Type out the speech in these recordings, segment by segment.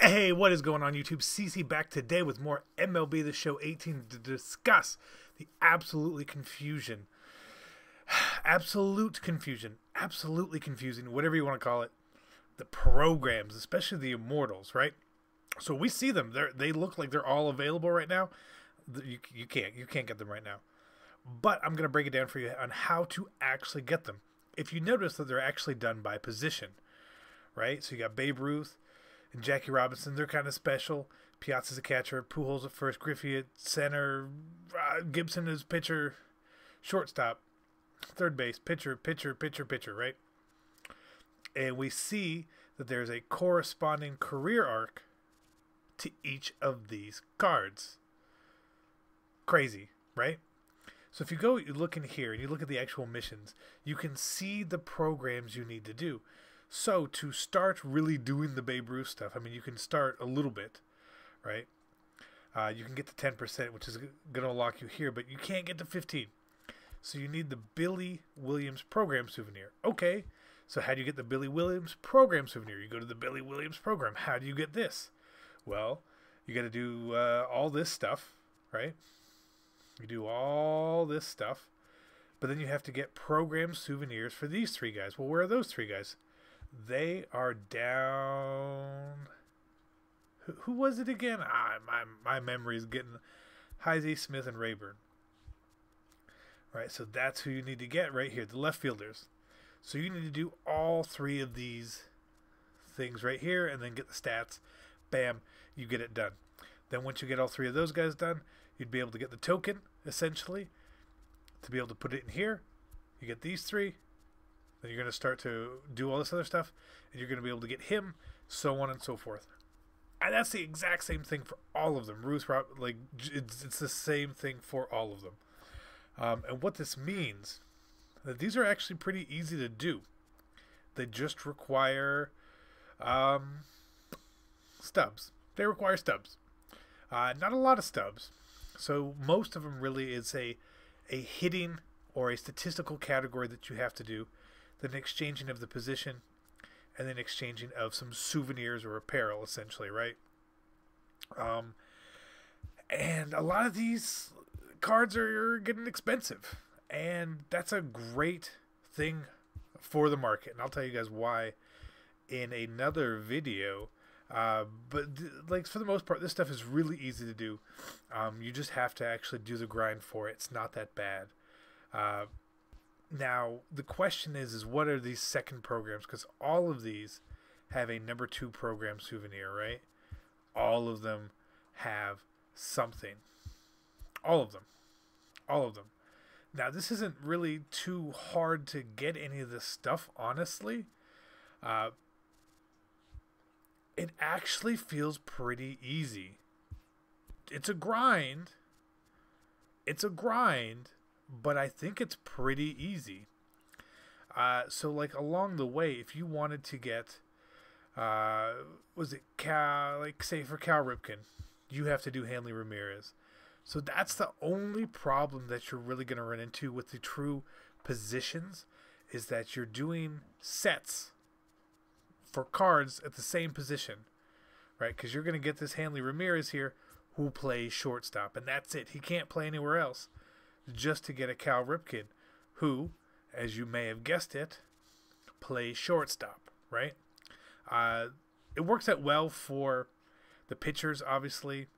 Hey, what is going on YouTube? CC back today with more MLB The Show 18 to discuss the absolutely confusing, absolutely confusing, whatever you want to call it, the programs, especially the Immortals, right? So we see them. They look like they're all available right now. You can't get them right now. But I'm going to break it down for you on how to actually get them. If you notice that they're actually done by position, right? So you got Babe Ruth and Jackie Robinson, they're kind of special. Piazza's a catcher, Pujols at first, Griffey at center, Gibson is pitcher, shortstop, third base, pitcher, right? And we see that there's a corresponding career arc to each of these cards. Crazy, right? So if you look in here and you look at the actual missions, you can see the programs you need to do. So to start really doing the Babe Ruth stuff, I mean, you can start a little bit, right? You can get to 10%, which is going to lock you here, but you can't get to 15. So you need the Billy Williams program souvenir. Okay, so how do you get the Billy Williams program souvenir? You go to the Billy Williams program. How do you get this? Well, you got to do all this stuff, right? You do all this stuff, but then you have to get program souvenirs for these three guys. Well, where are those three guys? They are down. Who was it again? My memory is getting Heisey, Smith, and Rayburn. Right, so that's who you need to get right here, the left fielders. So you need to do all three of these things right here, and then get the stats. Bam, you get it done. Then once you get all three of those guys done, you'd be able to get the token, essentially, to be able to put it in here. You get these three. Then you're going to start to do all this other stuff, and you're going to be able to get him, so on and so forth. And that's the exact same thing for all of them. It's the same thing for all of them. And what this means, that these are actually pretty easy to do. They just require stubs. They require stubs. Not a lot of stubs. So most of them really is a hitting or a statistical category that you have to do. Then exchanging of the position, and then exchanging of some souvenirs or apparel, essentially, right? And a lot of these cards are getting expensive, and that's a great thing for the market. And I'll tell you guys why in another video. But for the most part, this stuff is really easy to do. You just have to actually do the grind for it. It's not that bad. Now, the question is what are these second programs? Because all of these have a number 2 program souvenir, right? All of them have something. All of them. All of them. Now, this isn't really too hard to get any of this stuff, honestly. It actually feels pretty easy. It's a grind. But I think it's pretty easy. So like along the way, if you wanted to get, say for Cal Ripken, you have to do Hanley Ramirez. So that's the only problem that you're really going to run into with the true positions, is that you're doing sets for cards at the same position, right? Because you're going to get this Hanley Ramirez here who plays shortstop, and that's it. He can't play anywhere else. Just to get a Cal Ripken, who, as you may have guessed it, plays shortstop, right? It works out well for the pitchers, obviously.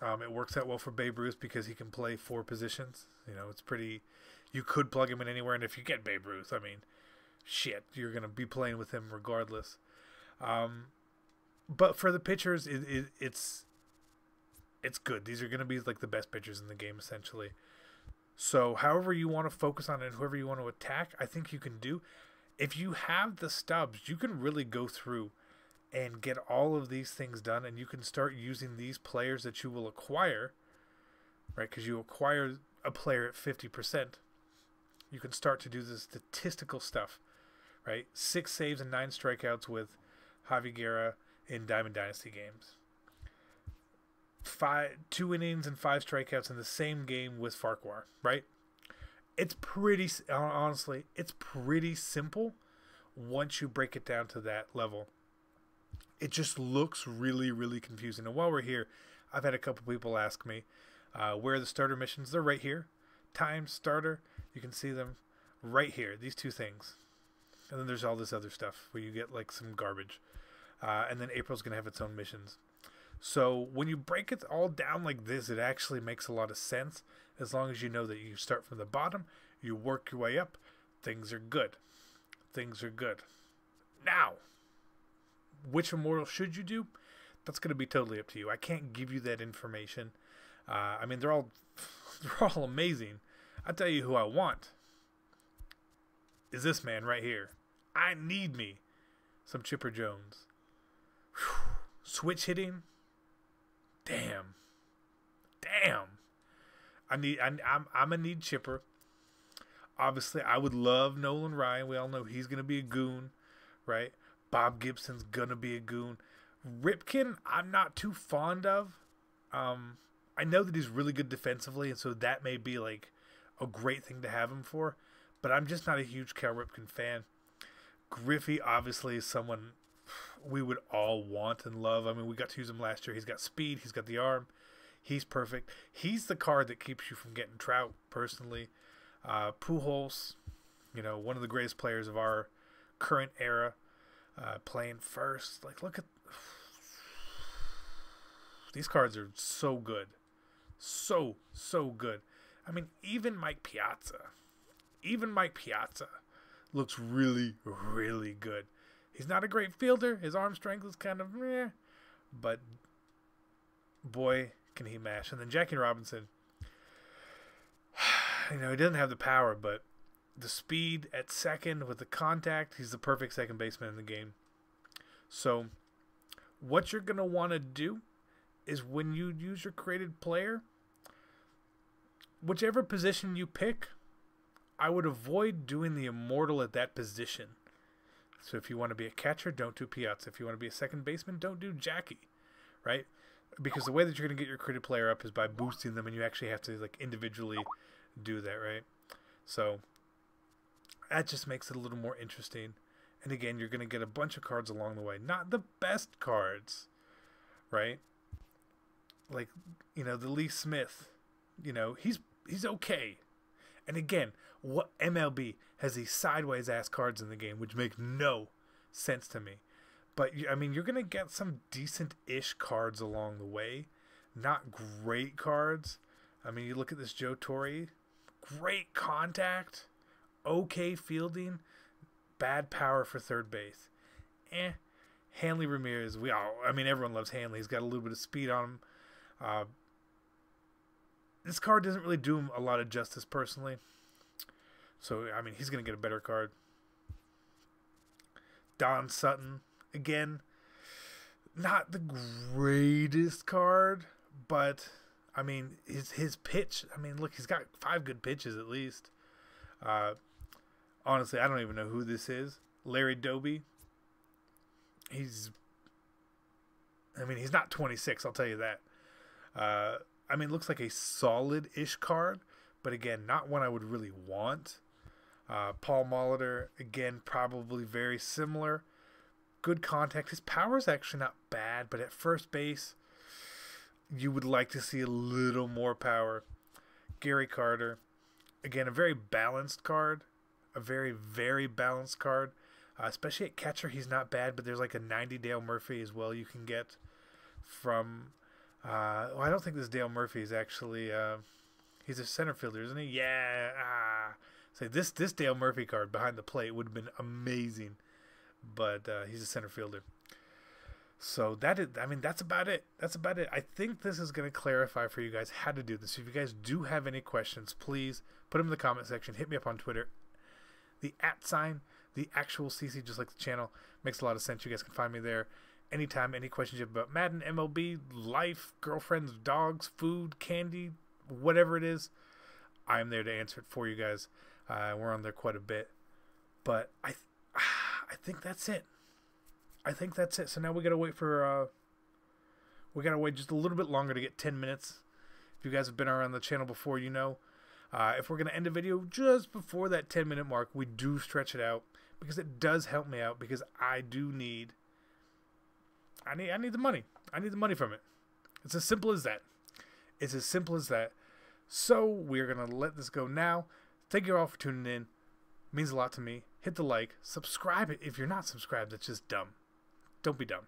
It works out well for Babe Ruth because he can play 4 positions. You know, it's pretty. You could plug him in anywhere, and if you get Babe Ruth, I mean, shit, you're gonna be playing with him regardless. But for the pitchers, it's good. These are going to be like the best pitchers in the game, essentially. So however you want to focus on it, and whoever you want to attack, I think you can do. If you have the stubs, you can really go through and get all of these things done, and you can start using these players that you will acquire, right? Because you acquire a player at 50%. You can start to do the statistical stuff, right? 6 saves and 9 strikeouts with Javi Guerra in Diamond Dynasty games. 2 innings and 5 strikeouts in the same game with Farquhar, right? It's pretty, honestly, it's pretty simple once you break it down to that level. It just looks really, really confusing. And while we're here, I've had a couple people ask me, where are the starter missions? They're right here. Time, starter, you can see them right here. These two things. And then there's all this other stuff where you get like some garbage. And then April's going to have its own missions. So when you break it all down like this, it actually makes a lot of sense. As long as you know that you start from the bottom, you work your way up, things are good. Things are good. Now, which immortal should you do? That's going to be totally up to you. I can't give you that information. I mean, they're all amazing. I'll tell you who I want. Is this man right here. I need me some Chipper Jones. Whew. Switch hitting. Damn. I'm gonna need Chipper. Obviously, I would love Nolan Ryan. We all know he's gonna be a goon, right? Bob Gibson's gonna be a goon. Ripken, I'm not too fond of. I know that he's really good defensively, and so that may be like a great thing to have him for. But I'm just not a huge Cal Ripken fan. Griffey, obviously, is someone we would all want and love. I mean, we got to use him last year. He's got speed. He's got the arm. He's perfect. He's the card that keeps you from getting Trout, personally. Pujols, one of the greatest players of our current era, playing first. Like, look at... These cards are so good. So good. I mean, even Mike Piazza looks really, really good. He's not a great fielder. His arm strength is kind of meh. But, boy, can he mash. And then Jackie Robinson, he doesn't have the power, but the speed at second with the contact, he's the perfect second baseman in the game. So, what you're going to want to do is when you use your created player, whichever position you pick, I would avoid doing the Immortal at that position. So if you want to be a catcher, don't do Piazza. If you want to be a second baseman, don't do Jackie, right? Because the way that you're going to get your created player up is by boosting them, and you actually have to like individually do that, right? So that just makes it a little more interesting. And again, you're going to get a bunch of cards along the way. Not the best cards, right? Like, the Lee Smith, he's okay. And again, what MLB has these sideways ass cards in the game, which make no sense to me. But I mean, you're gonna get some decent-ish cards along the way, not great cards. I mean, you look at this Joe Torre, great contact, okay fielding, bad power for third base. Hanley Ramirez, everyone loves Hanley. He's got a little bit of speed on him. This card doesn't really do him a lot of justice, personally. So, I mean, he's going to get a better card. Don Sutton, again, not the greatest card, but, I mean, his pitch, look, he's got 5 good pitches at least. Honestly, I don't even know who this is. Larry Doby. He's not 26, I'll tell you that. Looks like a solid-ish card, but again, not one I would really want. Paul Molitor, again, probably very similar. Good contact. His power is actually not bad, but at first base, you would like to see a little more power. Gary Carter, again, a very balanced card. A very, very balanced card. Especially at catcher, he's not bad, but there's like a 90 Dale Murphy as well you can get from... I don't think this Dale Murphy is actually... he's a center fielder, isn't he? Yeah. So this Dale Murphy card behind the plate would have been amazing. But he's a center fielder. So that's about it. That's about it. I think this is going to clarify for you guys how to do this. If you guys do have any questions, please put them in the comment section. Hit me up on Twitter. The @, the actual CC, just like the channel, makes a lot of sense. You guys can find me there. Anytime, any questions you have about Madden, MLB, life, girlfriends, dogs, food, candy, whatever it is, I'm there to answer it for you guys. We're on there quite a bit. But I think that's it. So now we gotta wait for we gotta wait just a little bit longer to get 10 minutes. If you guys have been around the channel before, if we're gonna end a video just before that 10-minute mark, we do stretch it out because it does help me out, because I do need I need the money. I need the money from it. It's as simple as that. It's as simple as that. So we're going to let this go now. Thank you all for tuning in. It means a lot to me. Hit the like. Subscribe it. If you're not subscribed, that's just dumb. Don't be dumb.